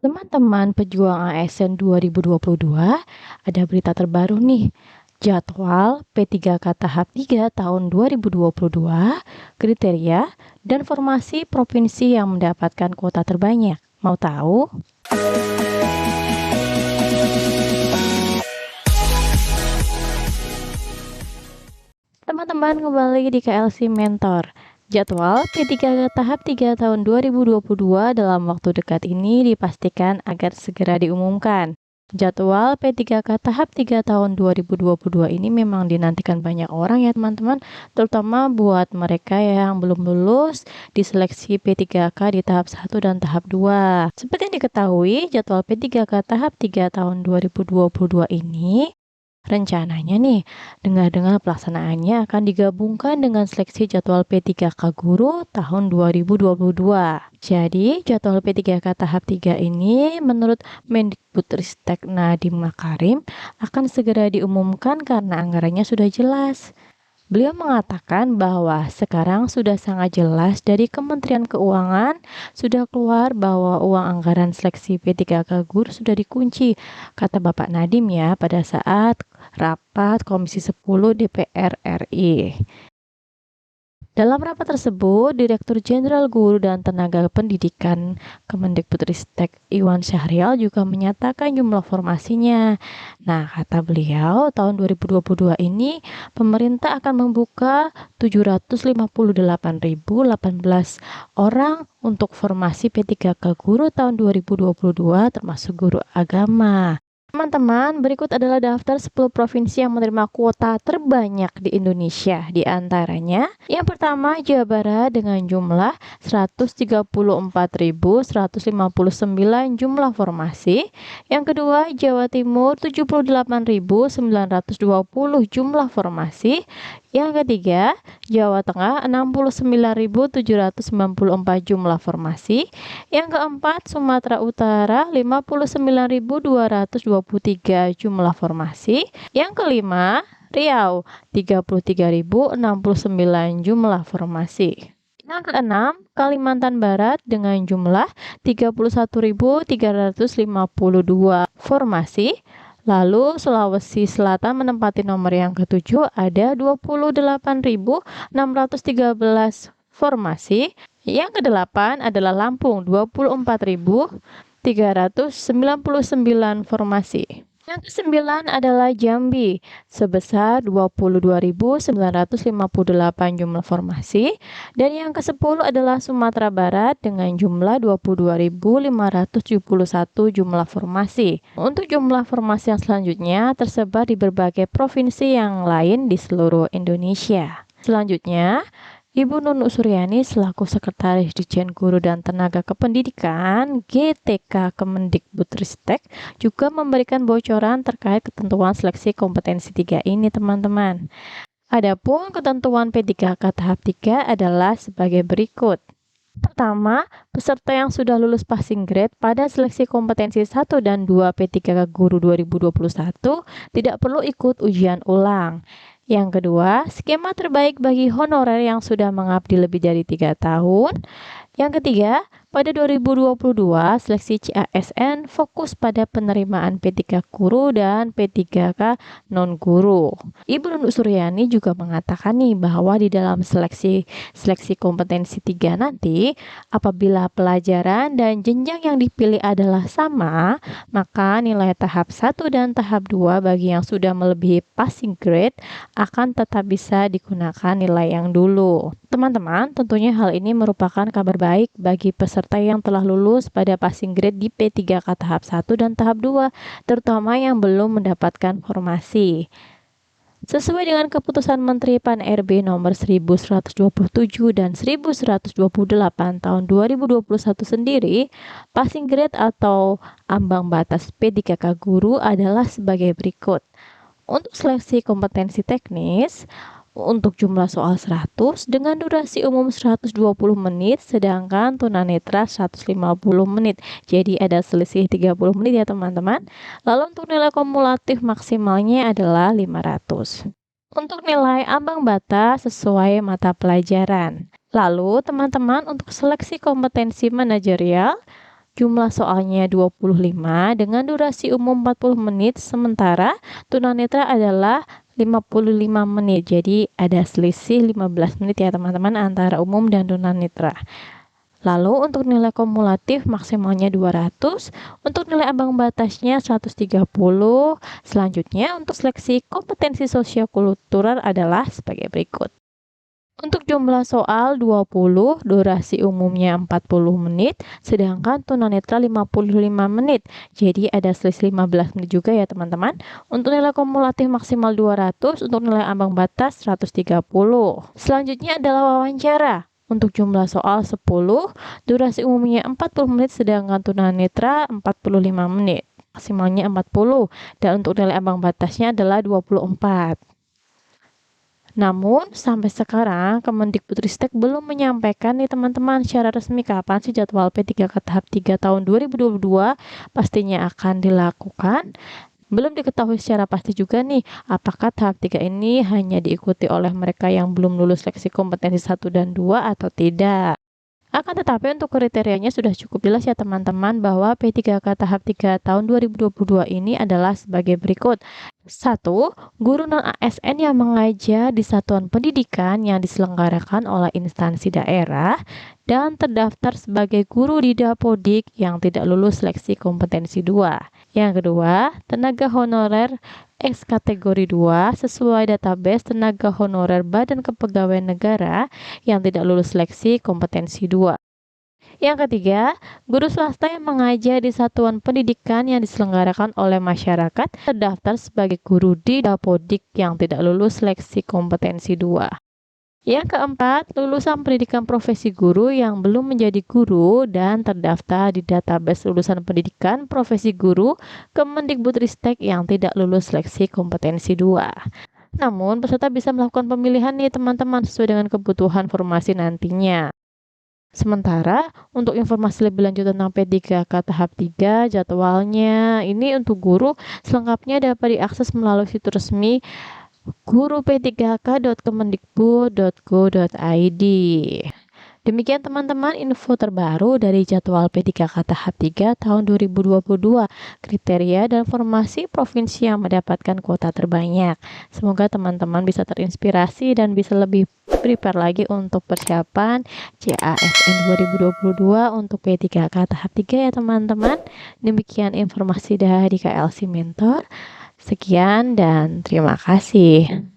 Teman-teman pejuang ASN 2022, ada berita terbaru nih. Jadwal P3K tahap 3 tahun 2022, kriteria dan formasi provinsi yang mendapatkan kuota terbanyak. Mau tahu? Teman-teman kembali di KLC Mentor. Jadwal P3K tahap 3 tahun 2022 dalam waktu dekat ini dipastikan agar segera diumumkan. Jadwal P3K tahap 3 tahun 2022 ini memang dinantikan banyak orang ya teman-teman, terutama buat mereka yang belum lulus di seleksi P3K di tahap 1 dan tahap 2. Seperti yang diketahui, jadwal P3K tahap 3 tahun 2022 ini rencananya nih, dengar-dengar pelaksanaannya akan digabungkan dengan seleksi jadwal P3K Guru tahun 2022. Jadi, jadwal P3K tahap 3 ini menurut Mendikbudristek Nadiem Makarim akan segera diumumkan karena anggarannya sudah jelas. Beliau mengatakan bahwa sekarang sudah sangat jelas dari Kementerian Keuangan sudah keluar bahwa uang anggaran seleksi P3K Guru sudah dikunci, kata Bapak Nadiem ya pada saat rapat Komisi 10 DPR RI. Dalam rapat tersebut, Direktur Jenderal Guru dan Tenaga Pendidikan Kemendikbudristek Iwan Syahrial juga menyatakan jumlah formasinya. Nah, kata beliau, tahun 2022 ini pemerintah akan membuka 758.018 orang untuk formasi P3K Guru tahun 2022 termasuk guru agama. Teman-teman, berikut adalah daftar 10 provinsi yang menerima kuota terbanyak di Indonesia. Di antaranya, yang pertama Jawa Barat dengan jumlah 134.159 jumlah formasi. Yang kedua, Jawa Timur 78.920 jumlah formasi. Yang ketiga, Jawa Tengah 69.794 jumlah formasi. Yang keempat, Sumatera Utara 59.223 jumlah formasi. Yang kelima, Riau 33.069 jumlah formasi. Yang keenam, Kalimantan Barat dengan jumlah 31.352 formasi. Lalu Sulawesi Selatan menempati nomor yang ketujuh, ada 28.613 formasi. Yang kedelapan adalah Lampung 24.399 formasi. Yang kesembilan adalah Jambi sebesar 22.958 jumlah formasi. Dan yang ke-10 adalah Sumatera Barat dengan jumlah 22.571 jumlah formasi. Untuk jumlah formasi yang selanjutnya tersebar di berbagai provinsi yang lain di seluruh Indonesia. Selanjutnya, Ibu Nunuk Suryani selaku Sekretaris Ditjen Guru dan Tenaga Kependidikan GTK Kemendikbudristek juga memberikan bocoran terkait ketentuan seleksi kompetensi 3 ini teman-teman. Adapun ketentuan P3K tahap 3 adalah sebagai berikut. Pertama, peserta yang sudah lulus passing grade pada seleksi kompetensi 1 dan 2 P3K Guru 2021 tidak perlu ikut ujian ulang. Yang kedua, skema terbaik bagi honorer yang sudah mengabdi lebih dari 3 tahun. Yang ketiga, pada 2022, seleksi CASN fokus pada penerimaan P3K Guru dan P3K non-guru. Ibu Nunuk Suryani juga mengatakan nih bahwa di dalam seleksi kompetensi 3 nanti, apabila pelajaran dan jenjang yang dipilih adalah sama, maka nilai tahap 1 dan tahap 2 bagi yang sudah melebihi passing grade akan tetap bisa digunakan nilai yang dulu. Teman-teman, tentunya hal ini merupakan kabar baik bagi peserta yang telah lulus pada passing grade di P3K tahap 1 dan tahap 2, terutama yang belum mendapatkan formasi. Sesuai dengan keputusan Menteri Pan-RB nomor 1127 dan 1128 tahun 2021 sendiri, passing grade atau ambang batas P3K Guru adalah sebagai berikut. Untuk seleksi kompetensi teknis, untuk jumlah soal 100 dengan durasi umum 120 menit, sedangkan tunanetra 150 menit. Jadi ada selisih 30 menit ya teman-teman. Lalu untuk nilai kumulatif maksimalnya adalah 500. Untuk nilai ambang batas sesuai mata pelajaran. Lalu teman-teman untuk seleksi kompetensi manajerial, Jumlah soalnya 25 dengan durasi umum 40 menit, sementara tunanetra adalah 55 menit. Jadi ada selisih 15 menit ya teman-teman antara umum dan tunanetra. Lalu untuk nilai kumulatif maksimalnya 200, untuk nilai ambang batasnya 130. Selanjutnya untuk seleksi kompetensi sosiokultural adalah sebagai berikut. Untuk jumlah soal 20, durasi umumnya 40 menit, sedangkan tunanetra 55 menit. Jadi ada selisih 15 menit juga ya teman-teman. Untuk nilai kumulatif maksimal 200, untuk nilai ambang batas 130. Selanjutnya adalah wawancara. Untuk jumlah soal 10, durasi umumnya 40 menit, sedangkan tunanetra 45 menit. Maksimalnya 40, dan untuk nilai ambang batasnya adalah 24. Namun, sampai sekarang Kemendikbudristek belum menyampaikan nih teman-teman secara resmi kapan sih jadwal P3K tahap 3 tahun 2022 pastinya akan dilakukan. Belum diketahui secara pasti juga nih, apakah tahap 3 ini hanya diikuti oleh mereka yang belum lulus seleksi kompetensi 1 dan 2 atau tidak. Akan tetapi untuk kriterianya sudah cukup jelas ya teman-teman, bahwa P3K tahap 3 tahun 2022 ini adalah sebagai berikut. 1. Guru non-ASN yang mengajar di satuan pendidikan yang diselenggarakan oleh instansi daerah dan terdaftar sebagai guru di Dapodik yang tidak lulus seleksi kompetensi 2. Yang kedua, tenaga honorer X kategori 2 sesuai database tenaga honorer Badan Kepegawaian Negara yang tidak lulus seleksi kompetensi 2. Yang ketiga, guru swasta yang mengajar di satuan pendidikan yang diselenggarakan oleh masyarakat terdaftar sebagai guru di Dapodik yang tidak lulus seleksi kompetensi 2. Yang keempat, lulusan pendidikan profesi guru yang belum menjadi guru dan terdaftar di database lulusan pendidikan profesi guru Kemendikbudristek yang tidak lulus seleksi kompetensi 2. Namun, peserta bisa melakukan pemilihan nih teman-teman sesuai dengan kebutuhan formasi nantinya. Sementara untuk informasi lebih lanjut tentang P3K tahap 3 jadwalnya ini untuk guru selengkapnya dapat diakses melalui situs resmi guru-p3k.kemendikbud.go.id. Demikian teman-teman info terbaru dari jadwal P3K tahap 3 tahun 2022, kriteria dan formasi provinsi yang mendapatkan kuota terbanyak. Semoga teman-teman bisa terinspirasi dan bisa lebih prepare lagi untuk persiapan CASN 2022 untuk P3K tahap 3 ya teman-teman. Demikian informasi dari KLC Mentor. Sekian dan terima kasih.